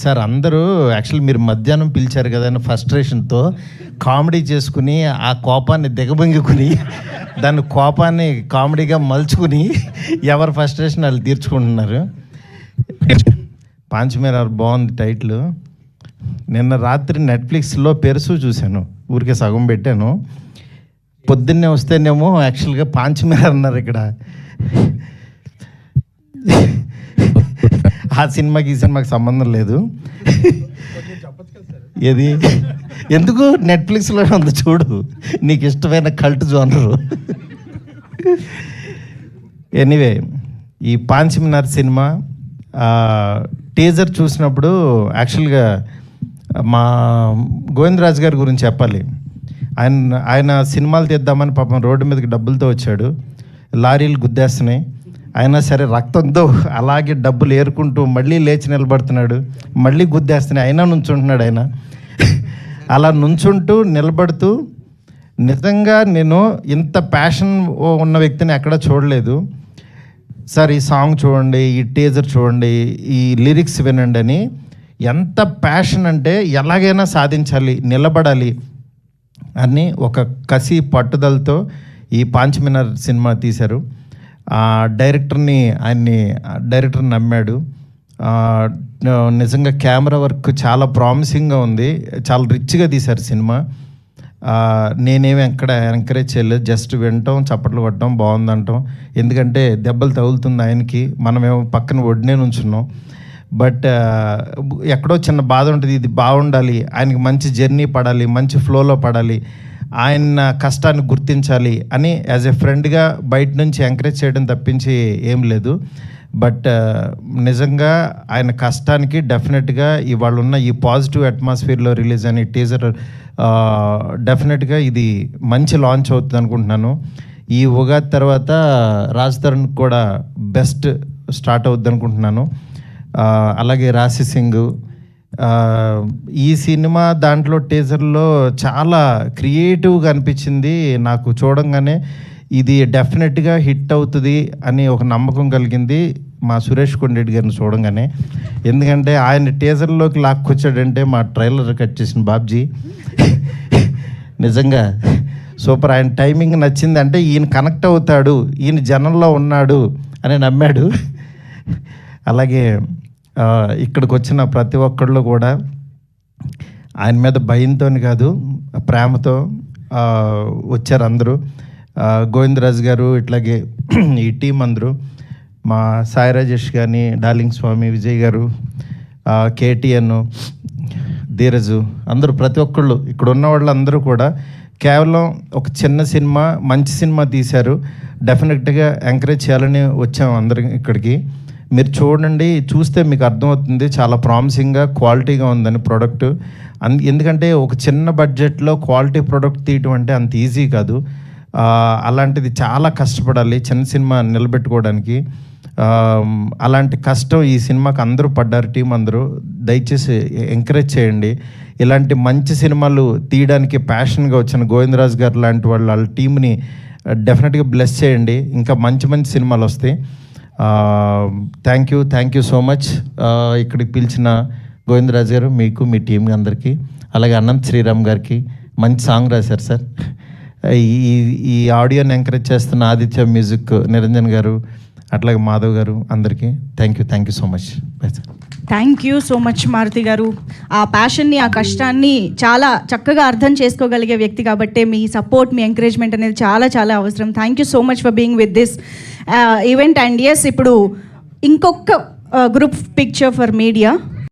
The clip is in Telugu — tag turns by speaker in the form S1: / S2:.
S1: సార్ అందరూ యాక్చువల్లీ మీరు మధ్యాహ్నం పిలిచారు కదా అని ఫ్రస్ట్రేషన్తో కామెడీ చేసుకుని ఆ కోపాన్ని దిగబొంగుకుని దాన్ని కోపాన్ని కామెడీగా మలుచుకుని ఎవరి ఫ్రస్ట్రేషన్ వాళ్ళు తీర్చుకుంటున్నారు. పాంచమేరారు బాగుంది టైటిల్. నిన్న రాత్రి నెట్ఫ్లిక్స్లో పెరుసు చూశాను, ఊరికే సగం పెట్టాను. పొద్దున్నే వస్తేనేమో యాక్చువల్గా పాంచమేరారు అన్నారు ఇక్కడ. ఆ సినిమాకి ఈ సినిమాకి సంబంధం లేదు. ఏది ఎందుకు నెట్ఫ్లిక్స్లో ఉంది చూడు, నీకు ఇష్టమైన కల్ట్ జోనరు. ఎనీవే, ఈ పాంచమేరారు సినిమా టీజర్ చూసినప్పుడు యాక్చువల్గా మా గోవిందరాజు గారి గురించి చెప్పాలి. ఆయన సినిమాలు తీద్దామని పాపం రోడ్డు మీదకి డబ్బులతో వచ్చాడు, లారీలు గుద్దేస్తున్నాయి, అయినా సరే రక్తంతో అలాగే డబ్బులు ఏరుకుంటూ మళ్ళీ లేచి నిలబడుతున్నాడు, మళ్ళీ గుద్దేస్తున్నాయి, అయినా నుంచుంటున్నాడు ఆయన. అలా నుంచుంటూ నిలబడుతూ నిజంగా నేను ఇంత ప్యాషన్ ఉన్న వ్యక్తిని ఎక్కడ చూడలేదు సార్. ఈ సాంగ్ చూడండి, ఈ టీజర్ చూడండి, ఈ లిరిక్స్ వినండి అని ఎంత ప్యాషన్ అంటే ఎలాగైనా సాధించాలి, నిలబడాలి అని ఒక కసి పట్టుదలతో ఈ పాంచమేరారు సినిమా తీశారు. డైరెక్టర్ని నమ్మాడు. నిజంగా కెమెరా వర్క్ చాలా ప్రామిసింగ్గా ఉంది, చాలా రిచ్గా తీశారు సినిమా. నేనేమి ఎక్కడ ఎంకరేజ్ చేయలేదు, జస్ట్ వినటం, చప్పట్లు కొట్టడం, బాగుందంటాం. ఎందుకంటే దెబ్బలు తగులుతుంది ఆయనకి, మనమేమో పక్కన ఒడ్డునే నుంచున్నాం. బట్ ఎక్కడో చిన్న బాధ ఉంటుంది, ఇది బాగుండాలి, ఆయనకి మంచి జర్నీ పడాలి, మంచి ఫ్లోలో పడాలి, ఆయన కష్టాన్ని గుర్తించాలి అని యాజ్ ఎ ఫ్రెండ్గా బయట నుంచి ఎంకరేజ్ చేయడం తప్పించి ఏం లేదు. బట్ నిజంగా ఆయన కష్టానికి డెఫినెట్గా ఇవాళ ఉన్న ఈ పాజిటివ్ అట్మాస్ఫియర్లో రిలీజ్ అయిన టీజర్ డెఫినెట్గా ఇది మంచి లాంచ్ అవుతుంది అనుకుంటున్నాను. ఈ ఉగాది తర్వాత రాజ్ తరుణ్ కూడా బెస్ట్ స్టార్ట్ అవుద్ది అనుకుంటున్నాను. అలాగే రాశి సింగ్ ఈ సినిమా దాంట్లో టీజర్లో చాలా క్రియేటివ్గా అనిపించింది నాకు. చూడంగానే ఇది డెఫినెట్గా హిట్ అవుతుంది అని ఒక నమ్మకం కలిగింది మా సురేష్ కొండరెడ్డి గారిని చూడంగానే. ఎందుకంటే ఆయన టీజర్లోకి లాక్కొచ్చాడంటే మా ట్రైలర్ కట్ చేసిన బాబ్జీ నిజంగా సూపర్. ఆయన టైమింగ్ నచ్చింది, అంటే ఈయన కనెక్ట్ అవుతాడు, ఈయన జనంలో ఉన్నాడు అని నమ్మాడు. అలాగే ఇక్కడికి వచ్చిన ప్రతి ఒక్కళ్ళు కూడా ఆయన మీద భయంతో కాదు, ప్రేమతో వచ్చారు అందరూ. గోవిందరాజు గారు, ఇట్లాగే ఈ టీం అందరూ, మా సాయి రాజేష్ కానీ, డార్లింగ్ స్వామి, విజయ్ గారు, కేటీఎన్, ధీరజు, అందరూ ప్రతి ఒక్కళ్ళు ఇక్కడ ఉన్న వాళ్ళు అందరూ కూడా కేవలం ఒక చిన్న సినిమా, మంచి సినిమా తీశారు. డెఫినెట్గా ఎంకరేజ్ చేయాలని వచ్చాము అందరం ఇక్కడికి. మీరు చూడండి, చూస్తే మీకు అర్థమవుతుంది చాలా ప్రామిసింగ్గా, క్వాలిటీగా ఉందని ప్రోడక్ట్. ఎందుకంటే ఒక చిన్న బడ్జెట్లో క్వాలిటీ ప్రోడక్ట్ తీయటం అంటే అంత ఈజీ కాదు. అలాంటిది చాలా కష్టపడాలి చిన్న సినిమా నిలబెట్టుకోవడానికి. అలాంటి కష్టం ఈ సినిమాకి అందరూ పడ్డారు, టీం అందరూ. దయచేసి ఎంకరేజ్ చేయండి. ఇలాంటి మంచి సినిమాలు తీయడానికి ప్యాషన్గా వచ్చిన గోవిందరాజు గారు లాంటి వాళ్ళ టీంని డెఫినెట్గా బ్లెస్ చేయండి. ఇంకా మంచి మంచి సినిమాలు వస్తాయి. Thank you so much. ఇక్కడికి పిలిచిన గోవిందరాజు గారు, మీకు, మీ టీం అందరికీ, అలాగే అనంత్ శ్రీరామ్ గారికి మంచి సాంగ్ రాశారు సార్. ఈ ఆడియోని ఎంకరేజ్ చేస్తున్న ఆదిత్య మ్యూజిక్ నిరంజన్ గారు, అట్లాగే మాధవ్ గారు, అందరికీ thank you so much.
S2: Thank you so much Maruti గారు. ఆ ప్యాషన్ని, ఆ కష్టాన్ని చాలా చక్కగా అర్థం చేసుకోగలిగే వ్యక్తి కాబట్టి మీ సపోర్ట్, మీ ఎంకరేజ్మెంట్ అనేది చాలా చాలా అవసరం. Thank you so much for being with this event. And yes, ఇప్పుడు ఇంకొక గ్రూప్ పిక్చర్ ఫర్ మీడియా.